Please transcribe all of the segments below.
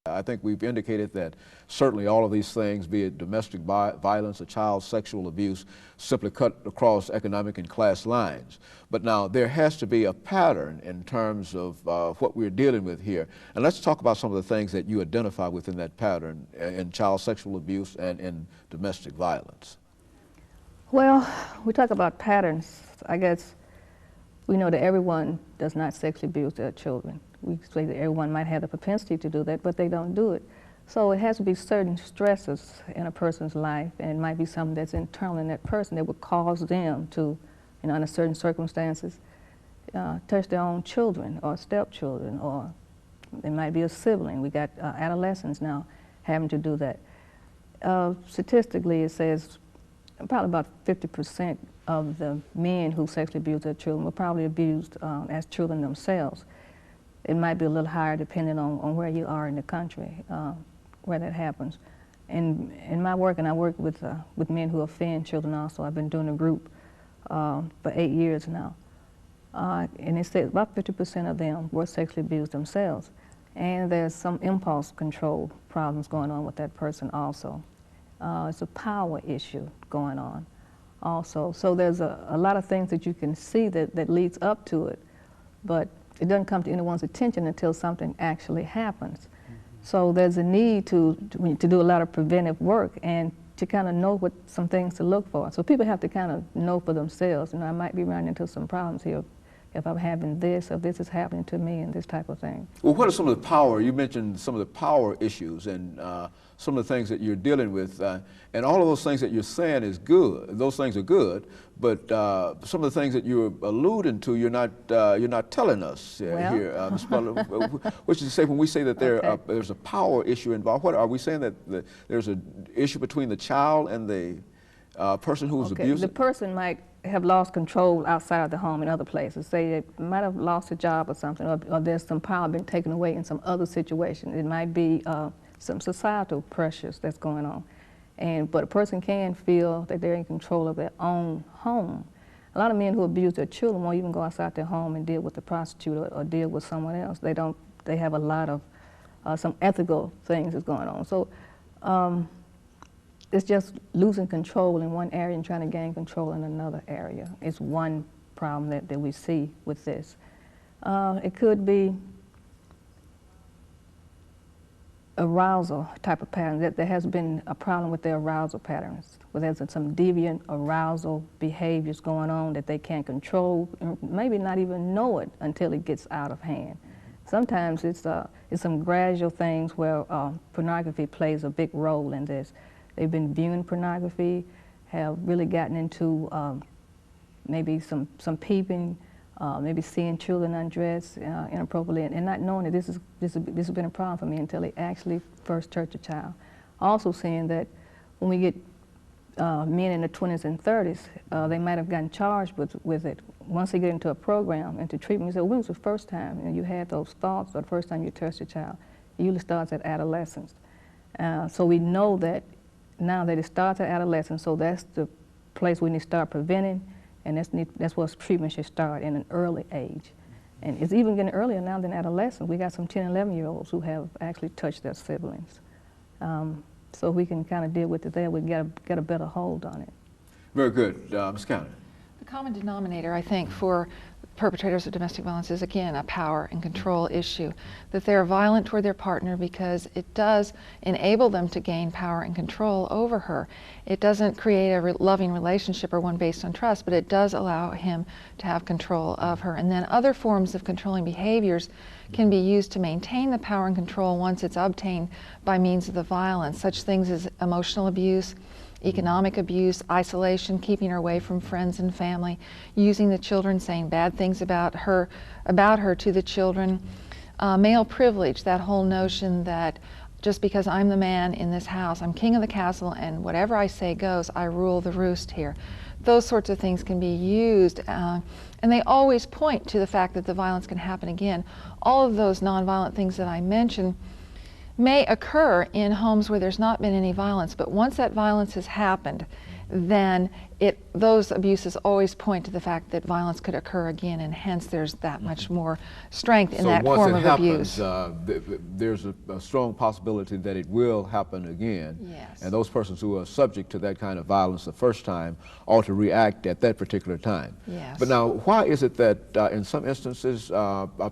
I think we've indicated that certainly all of these things, be it domestic violence or child sexual abuse, simply cut across economic and class lines. But now there has to be a pattern in terms of what we're dealing with here. And let's talk about some of the things that you identify within that pattern in child sexual abuse and in domestic violence. Well, we talk about patterns. I guess we know that everyone does not sexually abuse their children. We say that everyone might have the propensity to do that, but they don't do it. So it has to be certain stresses in a person's life, and it might be something that's internal in that person that would cause them to, under certain circumstances, touch their own children or stepchildren, or it might be a sibling. We got adolescents now having to do that. Statistically, it says probably about 50% of the men who sexually abuse their children were probably abused as children themselves. It might be a little higher depending on where you are in the country, where that happens. And in my work, and I work with men who offend children also, I've been doing a group for 8 years now. And it says about 50% of them were sexually abused themselves. And there's some impulse control problems going on with that person also. It's a power issue going on also. So there's a lot of things that you can see that leads up to it, but it doesn't come to anyone's attention until something actually happens. Mm-hmm. So there's a need to do a lot of preventive work and to kind of know what some things to look for. So people have to kind of know for themselves, I might be running into some problems here if I'm having this, or this is happening to me, and this type of thing. Well, what are some of the power, you mentioned some of the power issues and some of the things that you're dealing with, and all of those things that you're saying is good. Those things are good, but some of the things that you're alluding to, you're not telling us here, Ms. Butler. Which is to say, when we say that there's a power issue involved, what are we saying, that there's an issue between the child and the person who was abused? The person might have lost control outside of the home in other places. Say they might have lost a job or something, or there's some power been taken away in some other situation. It might be some societal pressures that's going on. But a person can feel that they're in control of their own home. A lot of men who abuse their children won't even go outside their home and deal with the prostitute or deal with someone else. They have a lot of some ethical things that's going on. So it's just losing control in one area and trying to gain control in another area. It's one problem that we see with this. It could be arousal type of pattern. That there has been a problem with their arousal patterns, where there's some deviant arousal behaviors going on that they can't control, or maybe not even know it until it gets out of hand. Sometimes it's some gradual things where pornography plays a big role in this. They've been viewing pornography, have really gotten into maybe some peeping, maybe seeing children undressed inappropriately, and not knowing that this has been a problem for me until they actually first touch a child. Also seeing that when we get men in their 20s and 30s, they might have gotten charged with it. Once they get into a program, into treatment, we say, when was the first time you had those thoughts, or the first time you touched a child? It usually starts at adolescence. So we know that now that it starts at adolescence, so that's the place we need to start preventing, and that's where treatment should start in an early age. And it's even getting earlier now than adolescents. We got some 10 and 11-year-olds who have actually touched their siblings. So if we can kind of deal with it there, we get a better hold on it. Very good. Ms. County. The common denominator, I think, for perpetrators of domestic violence is, again, a power and control issue. That they're violent toward their partner because it does enable them to gain power and control over her. It doesn't create a loving relationship or one based on trust, but it does allow him to have control of her. And then other forms of controlling behaviors can be used to maintain the power and control once it's obtained by means of the violence, such things as emotional abuse, economic abuse, isolation, keeping her away from friends and family, using the children, saying bad things about her to the children, male privilege, that whole notion that just because I'm the man in this house, I'm king of the castle, and whatever I say goes, I rule the roost here. Those sorts of things can be used, and they always point to the fact that the violence can happen again. All of those nonviolent things that I mentioned may occur in homes where there's not been any violence, but once that violence has happened, then those abuses always point to the fact that violence could occur again, and hence there's that much more strength in that form of abuse. So once it happens, there's a strong possibility that it will happen again. Yes. And those persons who are subject to that kind of violence the first time ought to react at that particular time. Yes. But now, why is it that in some instances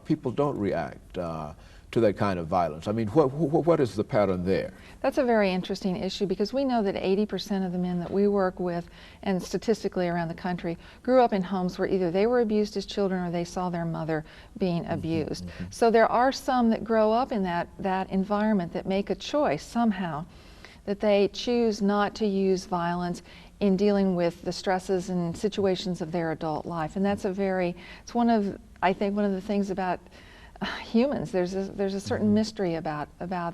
people don't react to that kind of violence? I mean, what is the pattern there? That's a very interesting issue, because we know that 80% of the men that we work with, and statistically around the country, grew up in homes where either they were abused as children or they saw their mother being abused. So there are some that grow up in that environment that make a choice somehow, that they choose not to use violence in dealing with the stresses and situations of their adult life. And that's it's one of, I think, one of the things about humans. There's a certain mystery about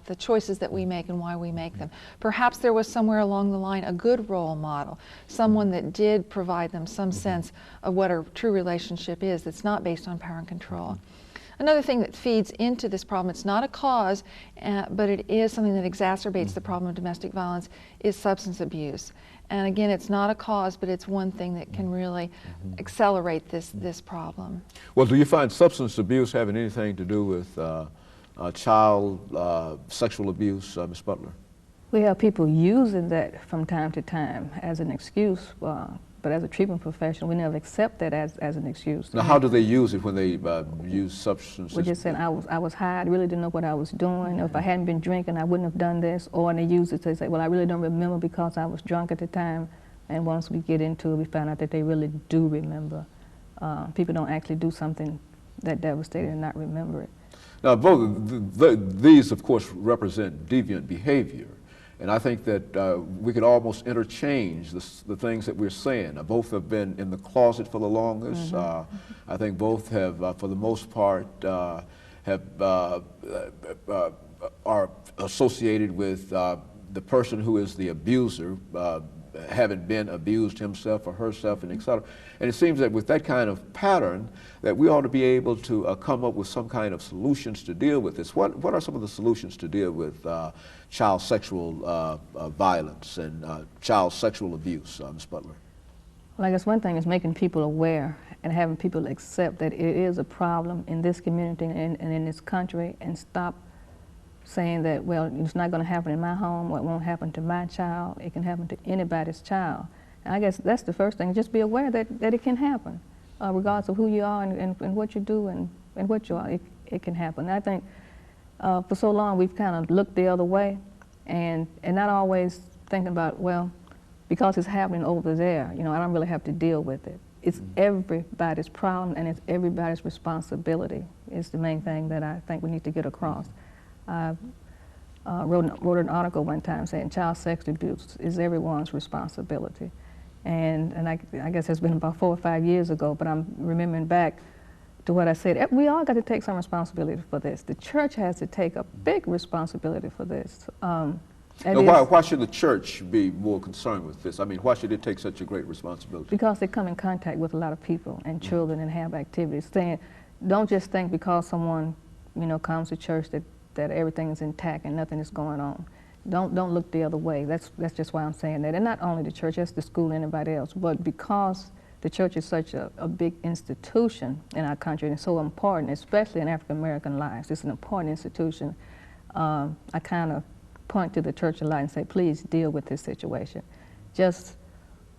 the choices that we make and why we make them. Perhaps there was somewhere along the line a good role model, someone that did provide them some sense of what a true relationship is that's not based on power and control. Another thing that feeds into this problem, it's not a cause, but it is something that exacerbates the problem of domestic violence, is substance abuse. And again, it's not a cause, but it's one thing that can really accelerate this problem. Well, do you find substance abuse having anything to do with child sexual abuse, Ms. Butler? We have people using that from time to time as an excuse, but as a treatment professional, we never accept that as an excuse. Now, how do they use it when they use substances? We just said I was high, I really didn't know what I was doing. If I hadn't been drinking, I wouldn't have done this. Or when they use it, they say, well, I really don't remember because I was drunk at the time. And once we get into it, we find out that they really do remember. People don't actually do something that devastating and not remember it. Now, both these, of course, represent deviant behavior. And I think that we could almost interchange the things that we're saying. Both have been in the closet for the longest. I think both have, for the most part, are associated with the person who is the abuser, having been abused himself or herself, and et cetera. And it seems that with that kind of pattern, that we ought to be able to come up with some kind of solutions to deal with this. What are some of the solutions to deal with child sexual violence and child sexual abuse, Ms. Butler? Well, I guess one thing is making people aware and having people accept that it is a problem in this community and in this country, and stop saying that, well, it's not going to happen in my home, or it won't happen to my child. It can happen to anybody's child. And I guess that's the first thing, just be aware that it can happen, regardless of who you are and what you do and what you are, it can happen. And I think for so long we've kind of looked the other way and not always thinking about, well, because it's happening over there, you know, I don't really have to deal with it. It's everybody's problem and it's everybody's responsibility is the main thing that I think we need to get across. I wrote an article one time saying child sex abuse is everyone's responsibility. And I guess it's been about 4 or 5 years ago, but I'm remembering back to what I said. We all got to take some responsibility for this. The church has to take a big responsibility for this. Now, why should the church be more concerned with this? I mean, why should it take such a great responsibility? Because they come in contact with a lot of people and children and have activities. Saying, don't just think because someone, you know, comes to church that everything is intact and nothing is going on. Don't look the other way. That's just why I'm saying that. And not only the church, that's the school and anybody else, but because the church is such a big institution in our country and it's so important, especially in African American lives. It's an important institution. I kind of point to the church a lot and say, please deal with this situation. Just,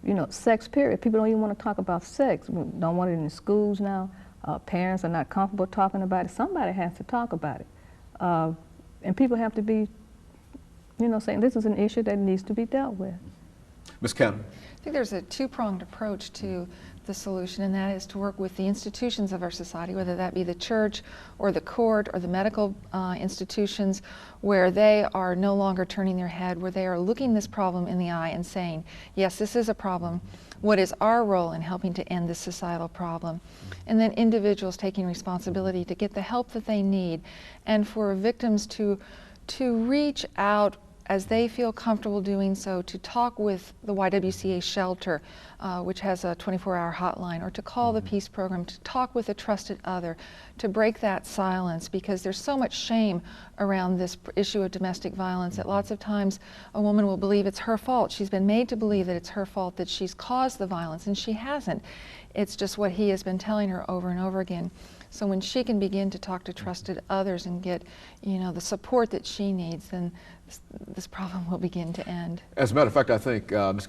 you know, sex period. People don't even want to talk about sex. We don't want it in the schools now. Parents are not comfortable talking about it. Somebody has to talk about it. And people have to be, you know, saying this is an issue that needs to be dealt with. Ms. Cannon. I think there's a two-pronged approach to the solution, and that is to work with the institutions of our society, whether that be the church or the court or the medical institutions, where they are no longer turning their head, where they are looking this problem in the eye and saying, yes, this is a problem. What is our role in helping to end this societal problem? And then individuals taking responsibility to get the help that they need, and for victims to reach out as they feel comfortable doing so, to talk with the YWCA shelter, which has a 24-hour hotline, or to call the Peace Program, to talk with a trusted other, to break that silence, because there's so much shame around this issue of domestic violence that lots of times a woman will believe it's her fault. She's been made to believe that it's her fault, that she's caused the violence, and she hasn't. It's just what he has been telling her over and over again. So when she can begin to talk to trusted others and get, the support that she needs, then this problem will begin to end. As a matter of fact, I think Ms.